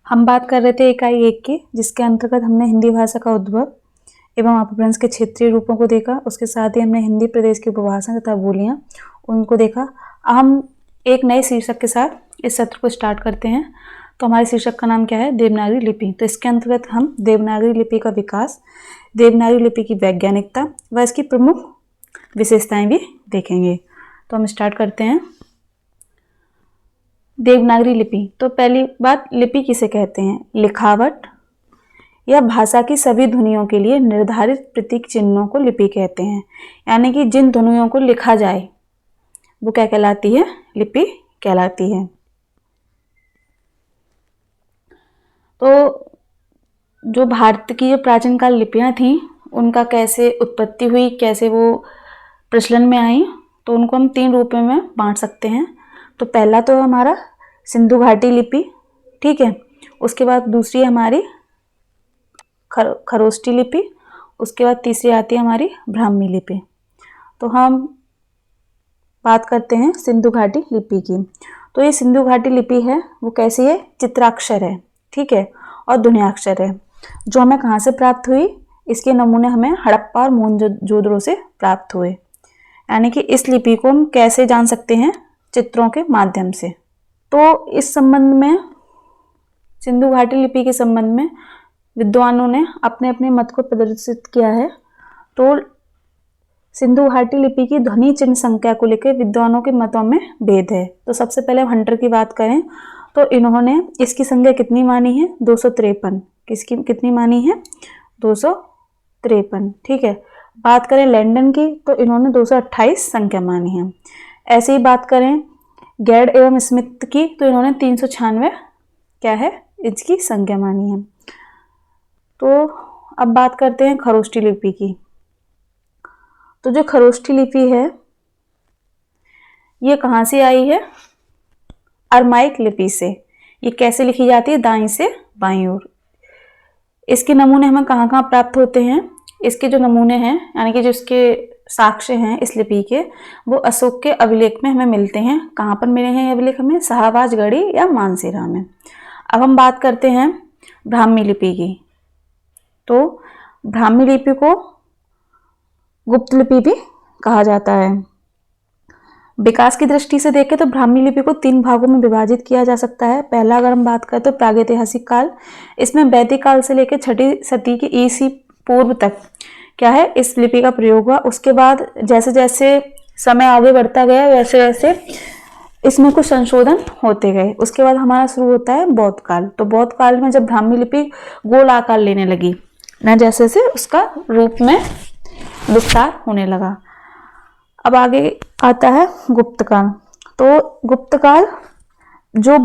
हम बात कर रहे थे इकाई 1 की, जिसके अंतर्गत हमने हिंदी भाषा का उद्भव एवं अपभ्रंश के क्षेत्रीय रूपों को देखा। उसके साथ ही हमने हिंदी प्रदेश की उपभाषा तथा बोलियां उनको देखा। अब हम एक नए शीर्षक के साथ इस सत्र को स्टार्ट करते हैं। तो हमारे शीर्षक का नाम क्या है? देवनागरी लिपि। तो इसके अंतर्गत हम देवनागरी लिपि का विकास, देवनागरी लिपि की वैज्ञानिकता व इसकी प्रमुख विशेषताएं भी देखेंगे। तो हम स्टार्ट करते हैं। देवनागरी लिपि। तो पहली बात, लिपि किसे कहते हैं? लिखावट या भाषा की सभी ध्वनियों के लिए निर्धारित प्रतीक चिन्हों को लिपि कहते हैं। यानी कि जिन ध्वनियों को लिखा जाए वो क्या कहलाती है? लिपि कहलाती है। तो जो भारत की जो प्राचीन काल लिपियां थीं, उनका कैसे उत्पत्ति हुई, कैसे वो प्रचलन में आई, तो उनको हम 3 रूपों में बांट सकते हैं। तो पहला तो हमारा सिंधु घाटी लिपि, ठीक है। उसके बाद दूसरी हमारी खरोष्ठी लिपि, उसके बाद तीसरी आती है हमारी ब्राह्मी लिपि। तो हम बात करते हैं सिंधु घाटी लिपि की। तो ये सिंधु घाटी लिपि है वो कैसी है? चित्राक्षर है, ठीक है, और ध्वन्याक्षर है। जो हमें कहाँ से प्राप्त हुई? इसके नमूने हमें हड़प्पा और मोहनजोदड़ो से प्राप्त हुए। यानी कि इस लिपि को हम कैसे जान सकते हैं? चित्रों के माध्यम से। तो इस संबंध में, सिंधु घाटी लिपि के संबंध में विद्वानों ने अपने अपने मत को प्रदर्शित किया है। तो सिंधु घाटी लिपि की ध्वनि चिन्ह संख्या को लेकर विद्वानों के मतों में भेद है। तो सबसे पहले हंटर की बात करें तो इन्होंने इसकी संख्या कितनी मानी है? 253। किसकी कितनी मानी है? 253, ठीक है। बात करें लैंडन की तो इन्होंने 228 संख्या मानी है। ऐसे ही बात करें गैड एवं स्मिथ की तो इन्होंने 396 क्या है? इसकी संख्या मानी है। तो अब बात करते हैं खरोष्ठी लिपि की। तो जो खरोष्ठी लिपि है ये कहाँ से आई है? अरमाइक लिपि से। ये कैसे लिखी जाती है? दाईं से बाईं ओर। इसके नमूने हमें कहाँ कहाँ प्राप्त होते हैं? इसके जो नमूने हैं, यानी कि जो इसके साक्ष्य हैं इस लिपि के, वो अशोक के अभिलेख में हमें मिलते हैं। कहाँ पर मिले हैं ये अभिलेख हमें? शाहबाजगढ़ी या मानसेरा में। अब हम बात करते हैं ब्राह्मी लिपि की। तो ब्राह्मी लिपि को गुप्त लिपि भी कहा जाता है। विकास की दृष्टि से देखें तो ब्राह्मी लिपि को 3 भागों में विभाजित किया जा सकता है। पहला अगर हम बात करें तो प्रागैतिहासिक काल। इसमें वैदिक काल से लेकर 6वीं शती की ईसा पूर्व तक क्या है? इस लिपि का प्रयोग हुआ। उसके बाद जैसे जैसे समय आगे बढ़ता गया वैसे वैसे इसमें कुछ संशोधन होते गए। उसके बाद हमारा शुरू होता है बौद्ध काल। तो बौद्ध काल में जब ब्राह्मी लिपि गोल आकार लेने लगी ना, जैसे से उसका रूप में विस्तार होने लगा। अब आगे आता है गुप्त काल। तो गुप्त काल जो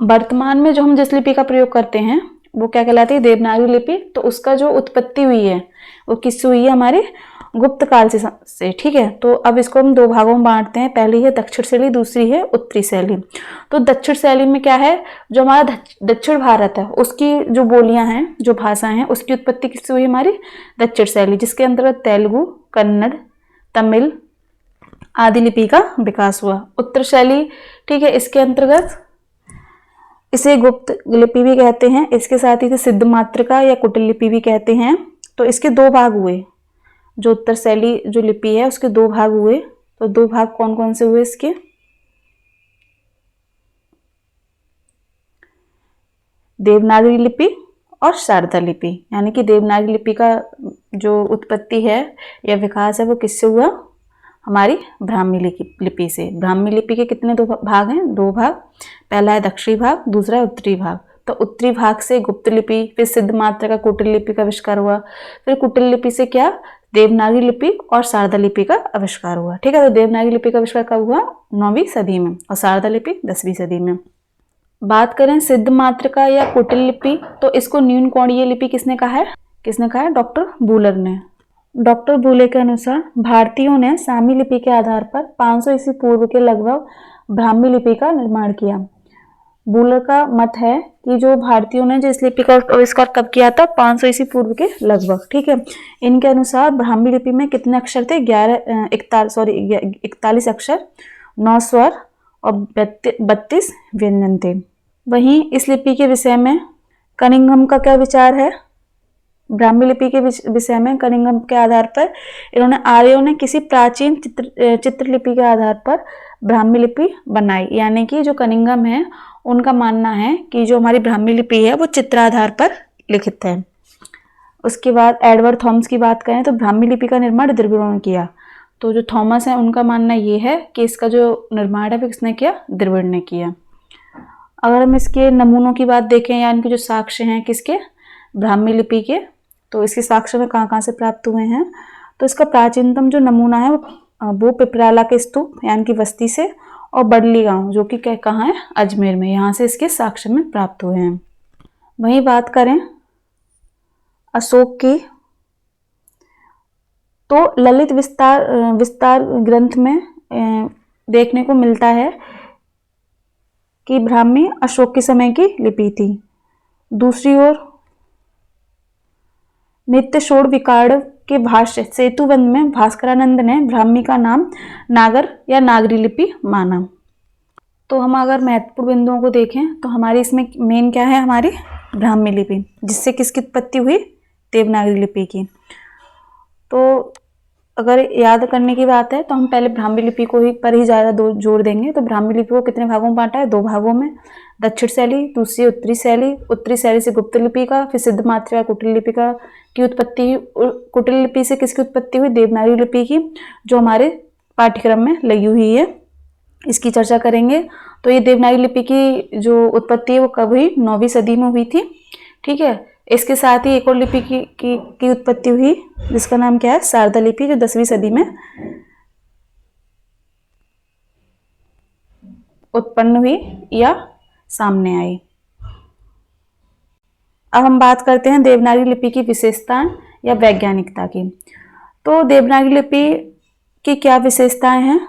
वर्तमान में जो हम जिस लिपि का प्रयोग करते हैं वो क्या कहलाती है? देवनागरी लिपि। तो उसका जो उत्पत्ति हुई है वो किससे हुई है? हमारे गुप्त काल से, ठीक है। तो अब इसको हम 2 भागों में बांटते हैं। पहली है दक्षिण शैली, दूसरी है उत्तरी शैली। तो दक्षिण शैली में क्या है? जो हमारा दक्षिण भारत है उसकी जो बोलियां हैं, जो भाषाएं हैं, उसकी उत्पत्ति किससे हुई? हमारी दक्षिण शैली, जिसके अंतर्गत तेलुगु, कन्नड़, तमिल आदि लिपि का विकास हुआ। उत्तर शैली, ठीक है, इसके अंतर्गत इसे गुप्त लिपि भी कहते हैं। इसके साथ ही सिद्ध मातृका या कुटिल लिपि भी कहते हैं। तो इसके 2 भाग हुए। जो उत्तर शैली जो लिपि है उसके 2 भाग हुए। तो 2 भाग कौन कौन से हुए इसके? देवनागरी लिपि और शारदा लिपि। यानी कि देवनागरी लिपि का जो उत्पत्ति है या विकास है वो किससे हुआ? हमारी ब्राह्मी लिपि से। ब्राह्मी लिपि के कितने 2 भाग हैं? 2 भाग। पहला है दक्षिणी भाग, दूसरा है उत्तरी भाग। तो उत्तरी भाग से गुप्त लिपि, फिर सिद्ध मात्रा का कुटिल लिपि का आविष्कार हुआ। फिर कुटिल लिपि से क्या? देवनागरी लिपि और शारदा लिपि का आविष्कार हुआ, ठीक है। तो देवनागरी लिपि का आविष्कार कब हुआ? 9वीं सदी में, और शारदा लिपि 10वीं सदी में। बात करें सिद्ध मातृका या कुटिल लिपि, तो इसको न्यून कोणीय लिपि किसने कहा है? किसने कहा है? डॉक्टर बूलर ने। डॉक्टर बूले के अनुसार भारतीयों ने सामी लिपि के आधार पर 500 ईस्वी पूर्व के लगभग ब्राह्मी लिपि का निर्माण किया। बूलर का मत है कि जो भारतीयों ने जो इस लिपि का आविष्कार कब किया था? 500 ईस्वी पूर्व के लगभग, ठीक है। इनके अनुसार ब्राह्मी लिपि में कितने अक्षर थे? 41 अक्षर, 9 स्वर और 32 व्यंजन थे। वहीं इस लिपि के विषय में कनिंघम का क्या विचार है? ब्राह्मी लिपि के विषय में कनिंघम के आधार पर इन्होंने आर्यों ने किसी प्राचीन चित्रलिपि के आधार पर ब्राह्मी लिपि बनाई। यानी कि जो कनिंघम है उनका मानना है कि जो हमारी ब्राह्मी लिपि है वो चित्राधार पर लिखित है। उसके बाद एडवर्ड थॉमस की बात करें तो ब्राह्मी लिपि का निर्माण द्रविड़ों ने किया। तो जो थॉमस है उनका मानना ये है कि इसका जो निर्माण है वो किसने किया? द्रविड़ ने किया। अगर हम इसके नमूनों की बात देखें या इनके जो साक्ष्य हैं किसके? ब्राह्मी लिपि के, तो इसके साक्ष्य में कहाँ से प्राप्त हुए हैं? तो इसका प्राचीनतम जो नमूना है वो पिपराला के स्तूप यानी कि बस्ती से, और बडली गांव जो कि कहाँ है? अजमेर में, यहाँ से इसके साक्ष्य में प्राप्त हुए हैं। वहीं बात करें अशोक की, तो ललित विस्तार ग्रंथ में देखने को मिलता है कि ब्राह्मी अशोक के समय की लिपि थी। दूसरी ओर नित्य शोड़ विकार के भाष्य सेतुबंध में भास्करानंद ने ब्राह्मी का नाम नागर या नागरी लिपि माना। तो हम अगर महत्वपूर्ण बिंदुओं को देखें तो हमारी इसमें मेन क्या है? हमारी ब्राह्मी लिपि, जिससे किसकी उत्पत्ति हुई? देवनागरी लिपि की। तो अगर याद करने की बात है तो हम पहले ब्राह्मी लिपि को ही पर ही ज़्यादा जोर देंगे। तो ब्राह्मी लिपि को कितने भागों में बांटा है? 2 भागों में, दक्षिण शैली, दूसरी उत्तरी शैली। उत्तरी शैली से गुप्त लिपि का, फिर सिद्ध मात्रा कुटिल लिपि का की उत्पत्ति। कुटिल लिपि से किसकी उत्पत्ति हुई? देवनागरी लिपि की, जो हमारे पाठ्यक्रम में लगी हुई है, इसकी चर्चा करेंगे। तो ये देवनागरी लिपि की जो उत्पत्ति है वो कब हुई? 9वीं सदी में हुई थी। ठीक है, इसके साथ ही एक और लिपि की उत्पत्ति हुई जिसका नाम क्या है? शारदा लिपि, जो 10वीं सदी में उत्पन्न हुई या सामने आई। अब हम बात करते हैं देवनागरी लिपि की विशेषताएं या वैज्ञानिकता की। तो देवनागरी लिपि की क्या विशेषताएं हैं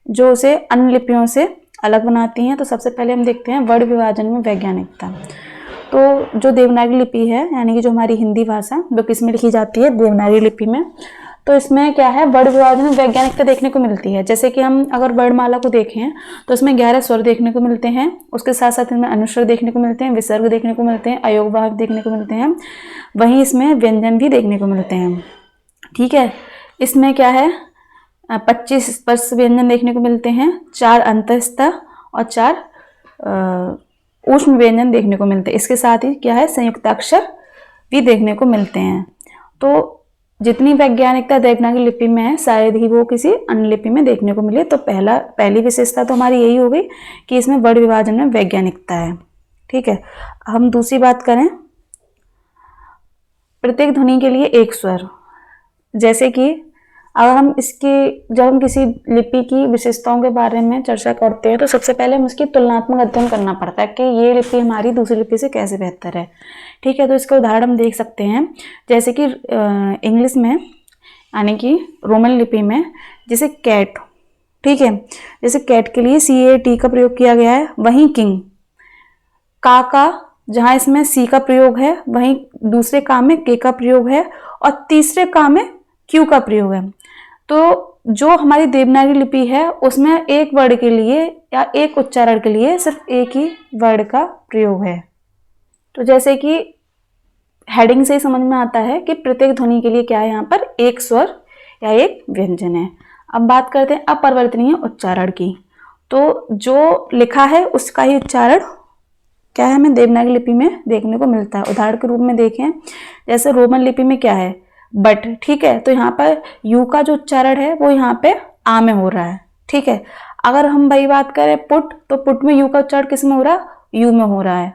जो उसे अन्य लिपियों से अलग बनाती हैं? तो सबसे पहले हम देखते हैं वर्ण विभाजन में वैज्ञानिकता। तो जो देवनागरी लिपि है यानी कि जो हमारी हिंदी भाषा वो किस में लिखी जाती है? देवनागरी लिपि में। तो इसमें क्या है? वर्ण विभाजन में वैज्ञानिकता देखने को मिलती है। जैसे कि हम अगर वर्णमाला को देखें तो इसमें 11 स्वर देखने को मिलते हैं, उसके साथ साथ इनमें अनुस्वर देखने को मिलते हैं, विसर्ग देखने को मिलते हैं, अयोगवाहक देखने को मिलते हैं, वहीं इसमें व्यंजन भी देखने को मिलते हैं। ठीक है, इसमें क्या है? 25 स्पर्श व्यंजन देखने को मिलते हैं, 4 अंतस्थ और 4 ऊष्म व्यंजन देखने को मिलते हैं। इसके साथ ही क्या है? संयुक्ताक्षर भी देखने को मिलते हैं। तो जितनी वैज्ञानिकता देवनागरी लिपि में है शायद ही वो किसी अन्य लिपि में देखने को मिले। तो पहली विशेषता तो हमारी यही हो गई कि इसमें वर्ण विभाजन में वैज्ञानिकता है। ठीक है, हम दूसरी बात करें, प्रत्येक ध्वनि के लिए एक स्वर। जैसे कि अगर हम जब हम किसी लिपि की विशेषताओं के बारे में चर्चा करते हैं तो सबसे पहले हम उसकी तुलनात्मक अध्ययन करना पड़ता है कि ये लिपि हमारी दूसरी लिपि से कैसे बेहतर है। ठीक है, तो इसका उदाहरण हम देख सकते हैं। जैसे कि इंग्लिश में यानी कि रोमन लिपि में जैसे कैट, ठीक है, जैसे कैट के लिए CAT का प्रयोग किया गया है। वहीं किंग का जहाँ इसमें C का प्रयोग है, वहीं दूसरे का में K का प्रयोग है और तीसरे का में Q का प्रयोग है। तो जो हमारी देवनागरी लिपि है उसमें एक वर्ण के लिए या एक उच्चारण के लिए सिर्फ एक ही वर्ण का प्रयोग है। तो जैसे कि हेडिंग से ही समझ में आता है कि प्रत्येक ध्वनि के लिए क्या है? यहाँ पर एक स्वर या एक व्यंजन है। अब बात करते हैं अपरिवर्तनीय उच्चारण की। तो जो लिखा है उसका ही उच्चारण क्या है? हमें देवनागरी लिपि में देखने को मिलता है। उदाहरण के रूप में देखें, जैसे रोमन लिपि में क्या है? बट। ठीक है, तो यहाँ पर यू का जो उच्चारण है वो यहाँ पे आ में हो रहा है। ठीक है, अगर हम भाई बात करें पुट, तो पुट में यू का उच्चारण किस में हो रहा है? यू में हो रहा है,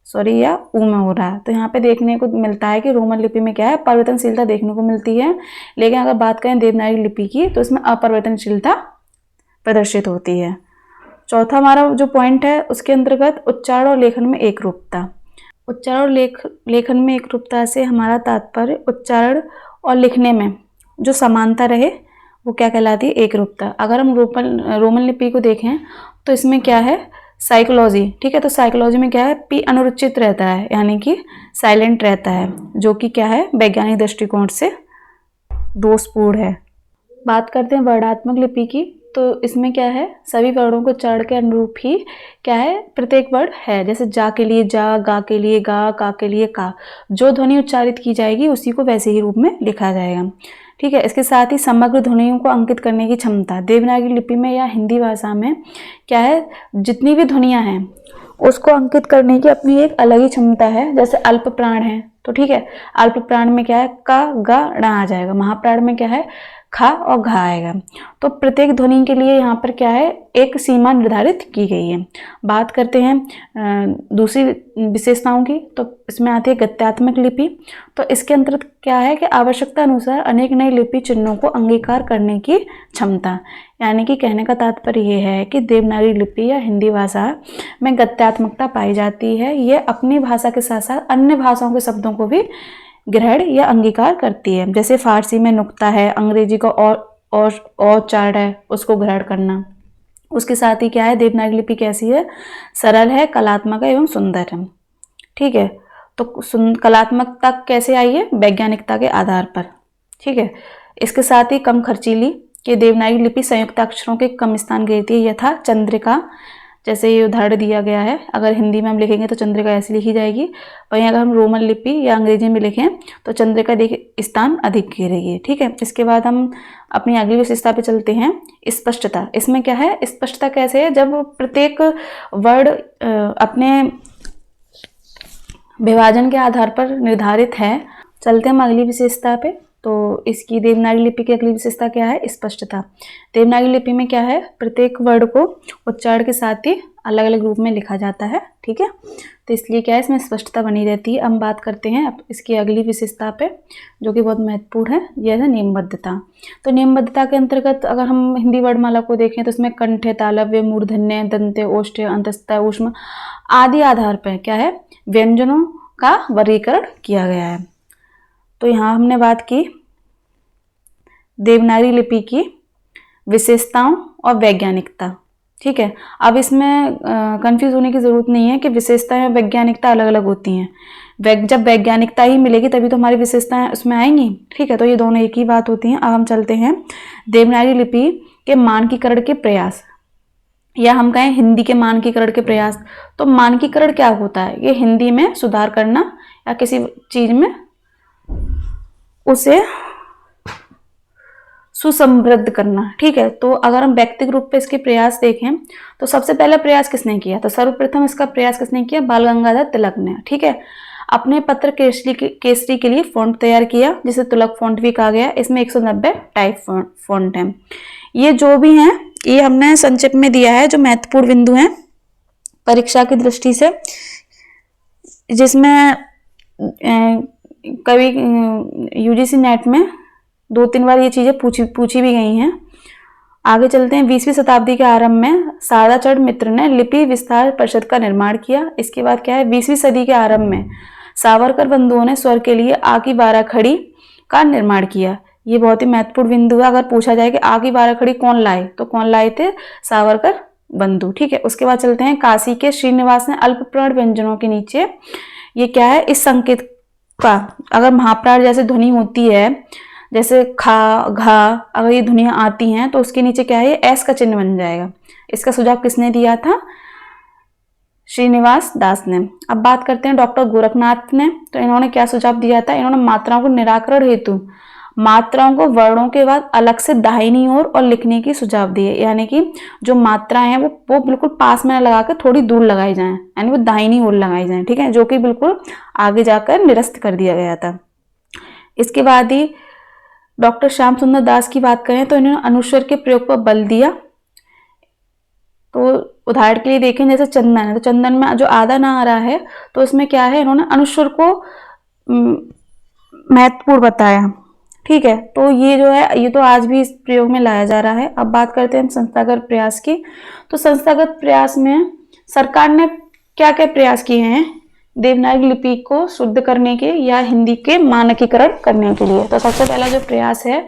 सॉरी, या ऊ में हो रहा है। तो यहाँ पे देखने को मिलता है कि रोमन लिपि में क्या है? परिवर्तनशीलता देखने को मिलती है। लेकिन अगर बात करें देवनागरी लिपि की तो इसमें अपरिवर्तनशीलता प्रदर्शित होती है। चौथा हमारा जो पॉइंट है उसके अंतर्गत उच्चारण और लेखन में एक रूपता। उच्चारण और लेखन में एक रूपता से हमारा तात्पर्य उच्चारण और लिखने में जो समानता रहे वो क्या कहलाती है? एक रूपता। अगर हम रोमन लिपि को देखें तो इसमें क्या है? साइकोलॉजी। ठीक है, तो साइकोलॉजी में क्या है? पी अनुच्चित रहता है यानी कि साइलेंट रहता है, जो कि क्या है? वैज्ञानिक दृष्टिकोण से दोषपूर्ण है। बात करते हैं वर्णात्मक लिपि की। तो इसमें क्या है, सभी वर्णों को उच्चारण के अनुरूप ही क्या है प्रत्येक वर्ण है। जैसे जा के लिए जा, गा के लिए गा, का के लिए का, जो ध्वनि उच्चारित की जाएगी उसी को वैसे ही रूप में लिखा जाएगा। ठीक है। इसके साथ ही समग्र ध्वनियों को अंकित करने की क्षमता, देवनागरी लिपि में या हिंदी भाषा में क्या है, जितनी भी ध्वनियां हैं उसको अंकित करने की अपनी एक अलग ही क्षमता है। जैसे अल्प प्राण है तो ठीक है, अल्प प्राण में क्या है, का गा णा आ जाएगा। महाप्राण में क्या है, खा और घा आएगा। तो प्रत्येक ध्वनि के लिए यहाँ पर क्या है, एक सीमा निर्धारित की गई है। बात करते हैं दूसरी विशेषताओं की, तो इसमें आती है गद्यात्मक लिपि। तो इसके अंतर्गत क्या है कि आवश्यकता अनुसार अनेक नई लिपि चिन्हों को अंगीकार करने की क्षमता। यानी कि कहने का तात्पर्य यह है कि देवनागरी लिपि या हिंदी भाषा में गद्यात्मकता पाई जाती है। ये अपनी भाषा के साथ साथ अन्य भाषाओं के शब्दों को भी ग्रहण या अंगीकार करती है। जैसे फारसी में नुक्ता है, अंग्रेजी का औचार है, उसको ग्रहण करना। उसके साथ ही क्या है, देवनागरी लिपि कैसी है, सरल है, कलात्मक है एवं सुंदर है। ठीक है। तो कलात्मकता कैसे आई है, वैज्ञानिकता के आधार पर। ठीक है। इसके साथ ही कम खर्चीली, कि देवनागरी लिपि संयुक्त अक्षरों के कम स्थान घेरती है, यथा चंद्रिका। जैसे ये उदाहरण दिया गया है, अगर हिंदी में हम लिखेंगे तो चंद्रिका ऐसी लिखी जाएगी, वहीं अगर हम रोमन लिपि या अंग्रेजी में लिखें तो चंद्रिका देखिए स्थान अधिक घेरेगी। ठीक है। इसके बाद हम अपनी अगली विशेषता पे चलते हैं, स्पष्टता। इसमें क्या है, स्पष्टता कैसे है, जब प्रत्येक वर्ड अपने विभाजन के आधार पर निर्धारित है। चलते हैं हम अगली विशेषता पे। तो इसकी देवनागरी लिपि की अगली विशेषता क्या है, स्पष्टता। देवनागरी लिपि में क्या है, प्रत्येक वर्ड को उच्चारण के साथ ही अलग अलग रूप में लिखा जाता है। ठीक है। तो इसलिए क्या है, इसमें स्पष्टता बनी रहती है। अब बात करते हैं अब इसकी अगली विशेषता पे, जो कि बहुत महत्वपूर्ण है, यह है नियमबद्धता। तो नियमबद्धता के अंतर्गत अगर हम हिंदी वर्णमाला को देखें तो इसमें कंठ, तालव्य, मूर्धन्य, दंत्य, ओष्ठ्य, अंतस्थ, ऊष्म आदि आधार पर क्या है, व्यंजनों का वर्गीकरण किया गया है। तो यहाँ हमने बात की देवनागरी लिपि की विशेषताओं और वैज्ञानिकता। ठीक है। अब इसमें कंफ्यूज होने की जरूरत नहीं है कि विशेषताएं और वैज्ञानिकता अलग अलग होती हैं। जब वैज्ञानिकता ही मिलेगी तभी तो हमारी विशेषताएं उसमें आएंगी। ठीक है। तो ये दोनों एक ही बात होती हैं। अब हम चलते हैं देवनागरी लिपि के मानकीकरण के प्रयास, या हम कहें हिंदी के मानकीकरण के प्रयास। तो मानकीकरण क्या होता है, ये हिंदी में सुधार करना या किसी चीज में उसे सुसमृद्ध करना। ठीक है। तो अगर हम व्यक्तिगत रूप पे इसके प्रयास देखें तो सबसे पहला प्रयास किसने किया, तो सर्वप्रथम इसका प्रयास किसने किया, बाल गंगाधर तिलक ने। ठीक है। अपने पत्र केसरी के लिए फॉन्ट तैयार किया, जिसे तिलक फॉन्ट भी कहा गया। इसमें 190 टाइप फॉन्ट है। ये जो भी हैं ये हमने संक्षिप्त में दिया है, जो महत्वपूर्ण बिंदु हैं परीक्षा की दृष्टि से, जिसमें कभी यूजीसी नेट में 2-3 बार ये चीजें पूछी भी गई हैं। आगे चलते हैं। 20वीं शताब्दी के आरंभ में शारदाचरण मित्र ने लिपि विस्तार परिषद का निर्माण किया। इसके बाद क्या है, 20वीं सदी के आरंभ में सावरकर बंधुओं ने स्वर के लिए आ की 12 खड़ी का निर्माण किया। ये बहुत ही महत्वपूर्ण बिंदु है। अगर पूछा जाए कि आ की 12 खड़ी कौन लाए, तो कौन लाए थे, सावरकर बंधु। ठीक है। उसके बाद चलते हैं, काशी के श्रीनिवास ने अल्प प्राण व्यंजनों के नीचे, ये क्या है, इस संकेत का, अगर महाप्राण जैसे ध्वनि होती है, जैसे खा घा, अगर ये ध्वनियां आती हैं तो उसके नीचे क्या है, एस का चिन्ह बन जाएगा। इसका सुझाव किसने दिया था, श्रीनिवास दास ने। अब बात करते हैं डॉक्टर गोरखनाथ ने। तो इन्होंने क्या सुझाव दिया था, इन्होंने मात्राओं को निराकरण हेतु मात्राओं को वर्णों के बाद अलग से दाहिनी ओर और लिखने की सुझाव दिए। यानी कि जो मात्राएं हैं वो बिल्कुल पास में लगा कर थोड़ी दूर लगाई जाएं, यानी वो दाहिनी ओर लगाई जाएं। ठीक है। जो कि बिल्कुल आगे जाकर निरस्त कर दिया गया था। इसके बाद ही डॉक्टर श्याम सुंदर दास की बात करें तो इन्होंने अनुस्वर के प्रयोग पर बल दिया। तो उदाहरण के लिए देखें, जैसे चंदन है, तो चंदन में जो आधा ना आ रहा है तो उसमें क्या है, इन्होंने अनुस्वर को महत्वपूर्ण बताया। ठीक है। तो ये जो है, ये तो आज भी इस प्रयोग में लाया जा रहा है। अब बात करते हैं संस्थागत प्रयास की। तो संस्थागत प्रयास में सरकार ने क्या क्या प्रयास किए हैं देवनागरी लिपि को शुद्ध करने के या हिंदी के मानकीकरण करने के लिए। तो सबसे पहला जो प्रयास है,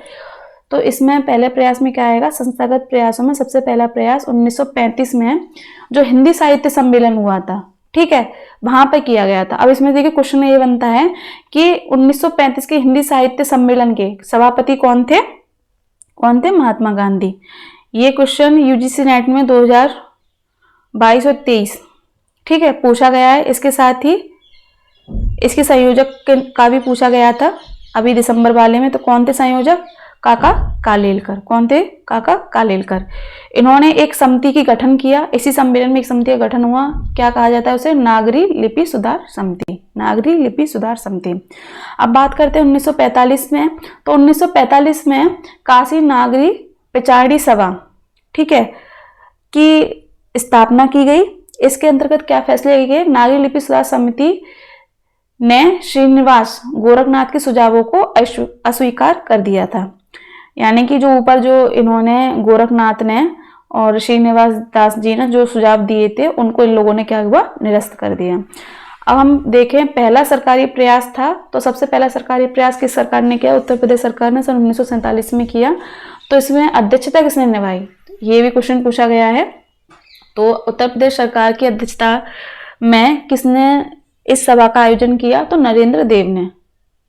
तो इसमें पहले प्रयास में क्या आएगा, संस्थागत प्रयासों में सबसे पहला प्रयास 1935 में जो हिंदी साहित्य सम्मेलन हुआ था, ठीक है, वहां पर किया गया था। अब इसमें देखिए क्वेश्चन ये बनता है कि 1935 के हिंदी साहित्य सम्मेलन के सभापति कौन थे, महात्मा गांधी। ये क्वेश्चन यूजीसी नेट में 2022 और 23, ठीक है, पूछा गया है। इसके साथ ही इसके संयोजक का भी पूछा गया था अभी दिसंबर वाले में। तो कौन थे संयोजक? काका कालेलकर। कौन थे? काका कालेलकर। इन्होंने एक समिति की गठन किया। इसी सम्मेलन में एक समिति का गठन हुआ। क्या कहा जाता है उसे? नागरी लिपि सुधार समिति। नागरी लिपि सुधार समिति। अब बात करते हैं 1945 में। तो 1945 में काशी नागरी पिछाड़ी सभा, ठीक है, की स्थापना की गई। इसके अंतर्गत क्या फैसले लिए गए? नागरी लिपि सुधार समिति ने श्रीनिवास गोरखनाथ के सुझावों को अस्वीकार कर दिया था। यानी कि जो ऊपर जो इन्होंने गोरखनाथ ने और श्रीनिवास दास जी ने जो सुझाव दिए थे, उनको इन लोगों ने क्या हुआ? निरस्त कर दिया। अब हम देखें, पहला सरकारी प्रयास था। तो सबसे पहला सरकारी प्रयास किस सरकार ने किया? उत्तर प्रदेश सरकार ने सन 1947 में किया। तो इसमें अध्यक्षता किसने निभाई? ये भी क्वेश्चन पूछा गया है। तो उत्तर प्रदेश सरकार की अध्यक्षता में किसने इस सभा का आयोजन किया? तो नरेंद्र देव ने,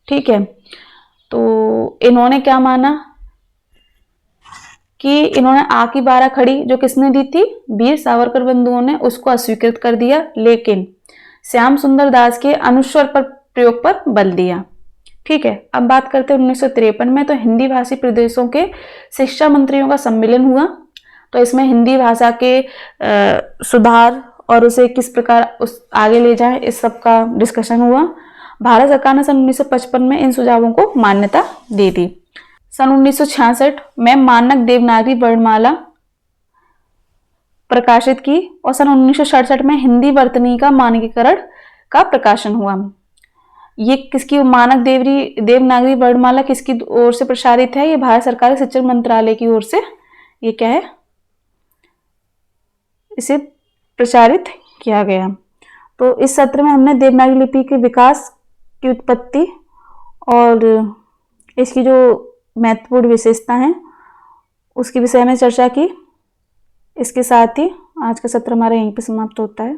ठीक है। तो इन्होंने क्या माना कि इन्होंने आ की 12 खड़ी जो किसने दी थी? वीर सावरकर बंधुओं ने, उसको अस्वीकृत कर दिया। लेकिन श्याम सुंदर दास के अनुस्वर पर प्रयोग पर बल दिया, ठीक है। अब बात करते हैं 1953 में। तो हिंदी भाषी प्रदेशों के शिक्षा मंत्रियों का सम्मेलन हुआ। तो इसमें हिंदी भाषा के सुधार और उसे किस प्रकार उस आगे ले जाए, इस सब का डिस्कशन हुआ। भारत सरकार ने सन 1955 में इन सुझावों को मान्यता दे दी। सन 1966 में मानक देवनागरी वर्णमाला प्रकाशित की और सन 1967 में हिंदी वर्तनी मानकीकरण का प्रकाशन हुआ। ये किसकी मानक देवनागरी वर्णमाला किसकी ओर से प्रसारित है? ये भारत सरकार के शिक्षा मंत्रालय की ओर से ये क्या है? इसे प्रचारित किया गया। तो इस सत्र में हमने देवनागरी लिपि के विकास की उत्पत्ति और इसकी जो महत्वपूर्ण विशेषता है उसके विषय में चर्चा की। इसके साथ ही आज का सत्र हमारा यहीं पर समाप्त होता है।